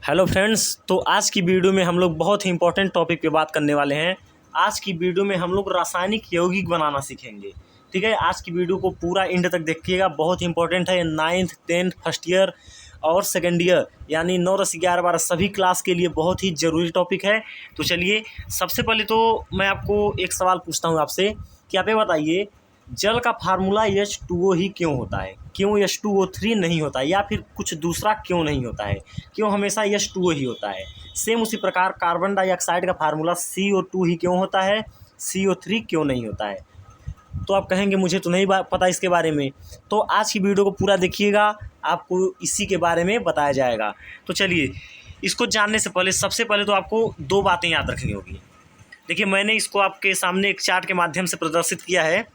Hello friends, तो आज की वीडियो में हम लोग बहुत ही इंपॉर्टेंट टॉपिक पे बात करने वाले हैं। आज की वीडियो में हम लोग रासायनिक यौगिक बनाना सीखेंगे। ठीक है, आज की वीडियो को पूरा एंड तक देखिएगा, बहुत ही इंपॉर्टेंट है। 9th 10th फर्स्ट ईयर और सेकेंड ईयर यानी 9 10 11 12 सभी क्लास के लिए बहुत ही ज़रूरी टॉपिक है। तो चलिए, सबसे पहले तो मैं आपको एक सवाल पूछता हूँ आपसे कि आप ये बताइए, जल का फार्मूला H2O ही क्यों होता है? क्यों H2O3 नहीं होता है, या फिर कुछ दूसरा क्यों नहीं होता है? क्यों हमेशा H2O ही होता है? सेम उसी प्रकार कार्बन डाइऑक्साइड का फार्मूला CO2 ही क्यों होता है, CO3 क्यों नहीं होता है? तो आप कहेंगे मुझे तो नहीं पता इसके बारे में। तो आज की वीडियो को पूरा देखिएगा, आपको इसी के बारे में बताया जाएगा। तो चलिए, इसको जानने से पहले सबसे पहले तो आपको दो बातें याद रखनी होगी। देखिए, मैंने इसको आपके सामने एक चार्ट के माध्यम से प्रदर्शित किया है।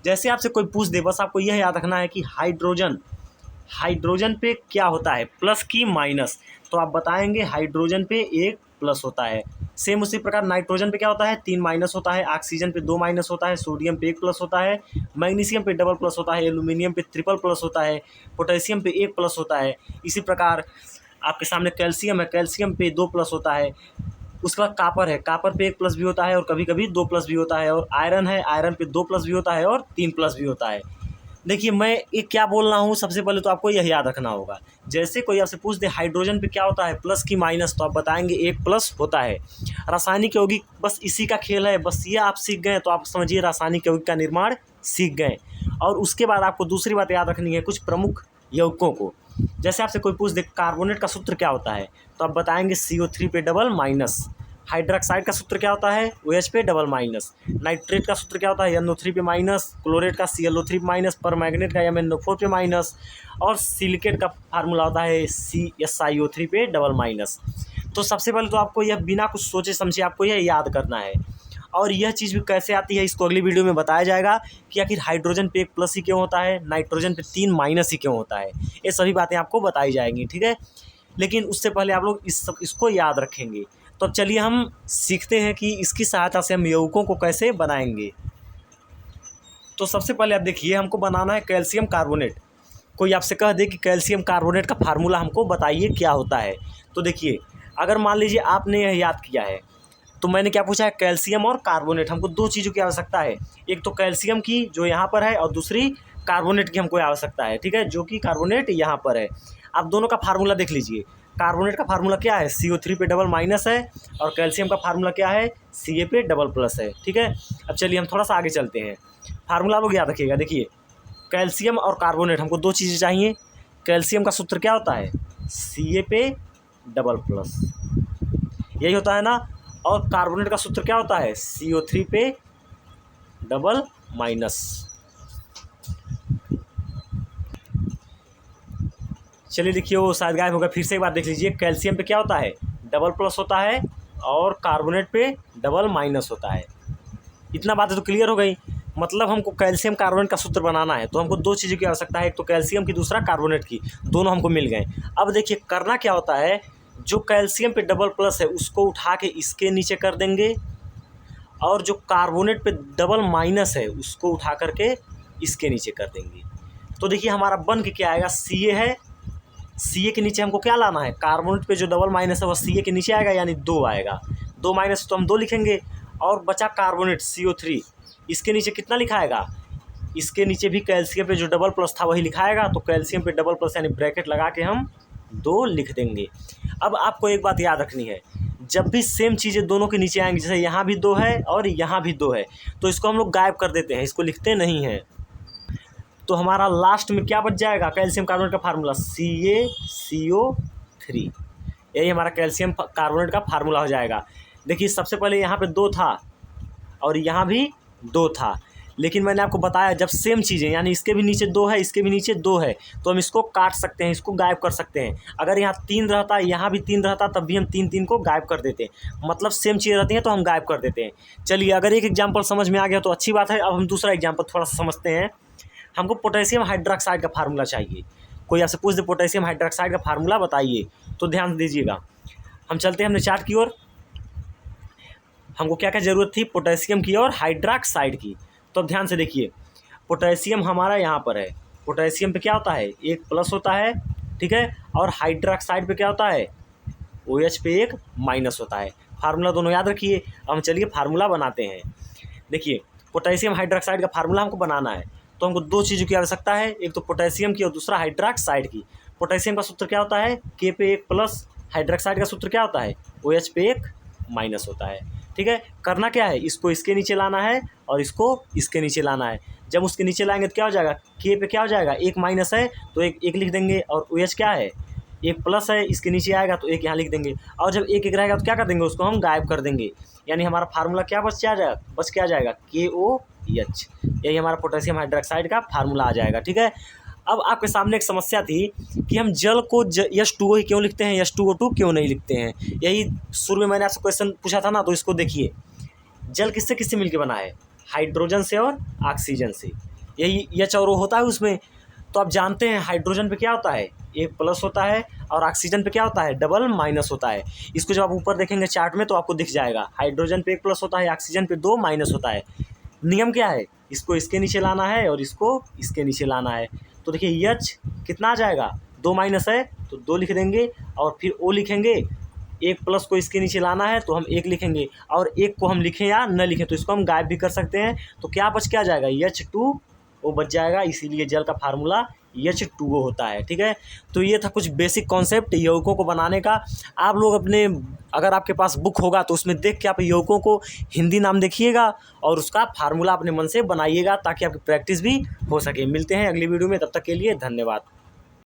जैसे आपसे कोई पूछ दे, बस आपको यह याद रखना है कि हाइड्रोजन पे क्या होता है, प्लस की माइनस। तो आप बताएंगे हाइड्रोजन पे एक प्लस होता है। सेम उसी प्रकार नाइट्रोजन पे क्या होता है, 3 माइनस होता है। ऑक्सीजन पे 2 माइनस होता है। सोडियम पे 1 प्लस होता है। मैग्नीशियम पे डबल प्लस होता है। एल्यूमिनियम पे ट्रिपल प्लस होता है। पोटेशियम पे 1 प्लस होता है। इसी प्रकार आपके सामने कैल्शियम है, कैल्शियम पे 2 प्लस होता है। उसके बाद कापर है, कापर पे 1 प्लस भी होता है और कभी कभी 2 प्लस भी होता है। और आयरन है, आयरन पे 2 प्लस भी होता है और 3 प्लस भी होता है। देखिए, मैं ये क्या बोल रहा हूँ, सबसे पहले तो आपको यह याद रखना होगा। जैसे कोई आपसे पूछ दे हाइड्रोजन पे क्या होता है, प्लस की माइनस, तो आप बताएंगे 1 प्लस होता है। रासायनिक यौगिक बस इसी का खेल है, बस ये आप सीख गए तो आप समझिए रासायनिक यौगिक का निर्माण सीख गए। और उसके बाद आपको दूसरी बात याद रखनी है, कुछ प्रमुख यौगिकों को। जैसे आपसे कोई पूछ दे कार्बोनेट का सूत्र क्या होता है, तो आप बताएंगे CO3 पे डबल माइनस। हाइड्रोक्साइड का सूत्र क्या होता है, OH पे डबल माइनस। नाइट्रेट का सूत्र क्या होता है, NO3 पे माइनस। क्लोरेट का ClO3 पे माइनस। परमैंगनेट का MnO4 पे माइनस। और सिलिकेट का फार्मूला होता है CSiO3 पे डबल माइनस। तो सबसे पहले तो आपको यह बिना कुछ सोचे समझे आपको यह याद करना है। और यह चीज़ भी कैसे आती है, इसको अगली वीडियो में बताया जाएगा कि आखिर हाइड्रोजन पे 1 प्लस ही क्यों होता है, नाइट्रोजन पे 3 माइनस ही क्यों होता है। ये सभी बातें आपको बताई जाएंगी, ठीक है। लेकिन उससे पहले आप लोग इसको याद रखेंगे। तो अब चलिए हम सीखते हैं कि इसकी सहायता से हम यौगिकों को कैसे बनाएंगे। तो सबसे पहले आप देखिए, हमको बनाना है कैल्शियम कार्बोनेट। कोई आपसे कह दे कि कैल्शियम कार्बोनेट का फार्मूला हमको बताइए क्या होता है, तो देखिए, अगर मान लीजिए आपने यह याद किया है, तो मैंने क्या पूछा है, कैल्शियम और कार्बोनेट। हमको दो चीज़ों की आवश्यकता है, एक तो कैल्शियम की जो यहाँ पर है, और दूसरी कार्बोनेट की हमको आवश्यकता है, ठीक है, जो कि कार्बोनेट यहाँ पर है। आप दोनों का फार्मूला देख लीजिए। कार्बोनेट का फार्मूला क्या है, CO3 पे डबल माइनस है। और कैल्शियम का फार्मूला क्या है, Ca पे डबल प्लस है, ठीक है। अब चलिए हम थोड़ा सा आगे चलते हैं। फार्मूला लोग याद रखिएगा। देखिए, कैल्शियम और कार्बोनेट हमको दो चीज़ें चाहिए। कैल्शियम का सूत्र क्या होता है, Ca पे डबल प्लस, यही होता है ना। और कार्बोनेट का सूत्र क्या होता है, CO3 पे डबल माइनस। चलिए देखिए, वो शायद गायब हो गया, फिर से एक बार देख लीजिए। कैल्शियम पे क्या होता है, डबल प्लस होता है, और कार्बोनेट पे डबल माइनस होता है। इतना बातें तो क्लियर हो गई। मतलब हमको कैल्शियम कार्बोनेट का सूत्र बनाना है, तो हमको दो चीज़ों की आवश्यकता है, एक तो कैल्शियम की, दूसरा कार्बोनेट की। दोनों हमको मिल गए। अब देखिए, करना क्या होता है, जो कैल्शियम पे डबल प्लस है उसको उठा के इसके नीचे कर देंगे, और जो कार्बोनेट पे डबल माइनस है उसको उठा करके इसके नीचे कर देंगे। तो देखिए, हमारा बन के क्या आएगा, Ca है। Ca के नीचे हमको क्या लाना है, कार्बोनेट पे जो डबल माइनस है वह Ca के नीचे आएगा, यानी 2 आएगा। 2 माइनस तो हम 2 लिखेंगे। और बचा कार्बोनेट CO3, इसके नीचे कितना लिखाएगा, इसके नीचे भी कैल्शियम पे जो डबल प्लस था वही लिखाएगा। तो कैल्शियम पे डबल प्लस यानी ब्रैकेट लगा के हम 2 लिख देंगे। अब आपको एक बात याद रखनी है, जब भी सेम चीज़ें दोनों के नीचे आएंगी, जैसे यहाँ भी 2 है और यहाँ भी 2 है, तो इसको हम लोग गायब कर देते हैं, इसको लिखते नहीं हैं। तो हमारा लास्ट में क्या बच जाएगा, कैल्शियम कार्बोनेट का फार्मूला CaCO3। यही हमारा कैल्शियम कार्बोनेट का फार्मूला हो जाएगा। देखिए, सबसे पहले यहाँ पे 2 था और यहाँ भी 2 था, लेकिन मैंने आपको बताया जब सेम चीज़ें, यानी इसके भी नीचे 2 है, इसके भी नीचे 2 है, तो हम इसको काट सकते हैं, इसको गायब कर सकते हैं। अगर यहाँ 3 रहता, यहाँ भी 3 रहता, तब भी हम 3 को गायब कर देते हैं। मतलब सेम चीज़ रहती है तो हम गायब कर देते हैं। चलिए, अगर एक एग्जाम्पल समझ में आ गया तो अच्छी बात है। अब हम दूसरा एग्जाम्पल थोड़ा सा समझते हैं। हमको पोटेशियम हाइड्रोक्साइड का फार्मूला चाहिए। कोई आपसे पूछ दे पोटेशियम हाइड्रोक्साइड का फार्मूला बताइए, तो ध्यान दीजिएगा। हम चलते हैं अपने चार्ट की ओर। हमको क्या क्या ज़रूरत थी, पोटेशियम की और हाइड्रोक्साइड की। तो अब ध्यान से देखिए, पोटेशियम हमारा यहाँ पर है। पोटेशियम पे क्या होता है, 1 प्लस होता है, ठीक है। और हाइड्रोक्साइड पे क्या होता है, OH पे एक माइनस होता है। फार्मूला दोनों याद रखिए। अब हम चलिए फार्मूला बनाते हैं। देखिए पोटेशियम हाइड्रोक्साइड का फार्मूला हमको बनाना है, तो हमको दो चीज़ों की आवश्यकता है, एक तो पोटेशियम की और दूसरा हाइड्रोक्साइड की। पोटेशियम का सूत्र क्या होता है, K पे एक प्लस, हाइड्रोक्साइड का सूत्र क्या होता है, OH पे एक माइनस होता है। ठीक है, करना क्या है, इसको इसके नीचे लाना है और इसको इसके नीचे लाना है। जब उसके नीचे लाएंगे तो क्या हो जाएगा, K पे क्या हो जाएगा, एक माइनस है तो एक लिख देंगे, और OH क्या है, एक प्लस है, इसके नीचे आएगा तो एक यहाँ लिख देंगे। और जब एक रहेगा तो क्या कर देंगे, उसको हम गायब कर देंगे, यानी हमारा फार्मूला क्या बच क्या आ जाएगा, KOH। यही हमारा पोटेशियम हाइड्रोक्साइड का फार्मूला आ जाएगा। ठीक है, अब आपके सामने एक समस्या थी कि हम जल को H2O ही क्यों लिखते हैं, H2O2 क्यों नहीं लिखते हैं। यही शुरू में मैंने आपसे क्वेश्चन पूछा था ना, तो इसको देखिए, जल किससे किससे मिलकर बना है, हाइड्रोजन से और ऑक्सीजन से। यही H और O होता है उसमें। तो आप जानते हैं हाइड्रोजन पे क्या होता है, एक प्लस होता है, और ऑक्सीजन पे क्या होता है, डबल माइनस होता है। इसको जब आप ऊपर देखेंगे चार्ट में तो आपको दिख जाएगा, हाइड्रोजन पे एक प्लस होता है, ऑक्सीजन पे दो माइनस होता है। नियम क्या है, इसको इसके नीचे लाना है और इसको इसके नीचे लाना है। तो देखिए H कितना आ जाएगा, दो माइनस है तो दो लिख देंगे, और फिर O लिखेंगे, एक प्लस को इसके नीचे लाना है तो हम एक लिखेंगे, और एक को हम लिखें या न लिखें तो इसको हम गायब भी कर सकते हैं। तो क्या बच क्या जाएगा, H2O बच जाएगा। इसीलिए जल का फार्मूला H2O होता है। ठीक है, तो ये था कुछ बेसिक कॉन्सेप्ट यौगिकों को बनाने का। आप लोग अपने, अगर आपके पास बुक होगा तो उसमें देख के आप यौगिकों को हिंदी नाम देखिएगा और उसका फार्मूला अपने मन से बनाइएगा, ताकि आपकी प्रैक्टिस भी हो सके। मिलते हैं अगली वीडियो में, तब तक के लिए धन्यवाद।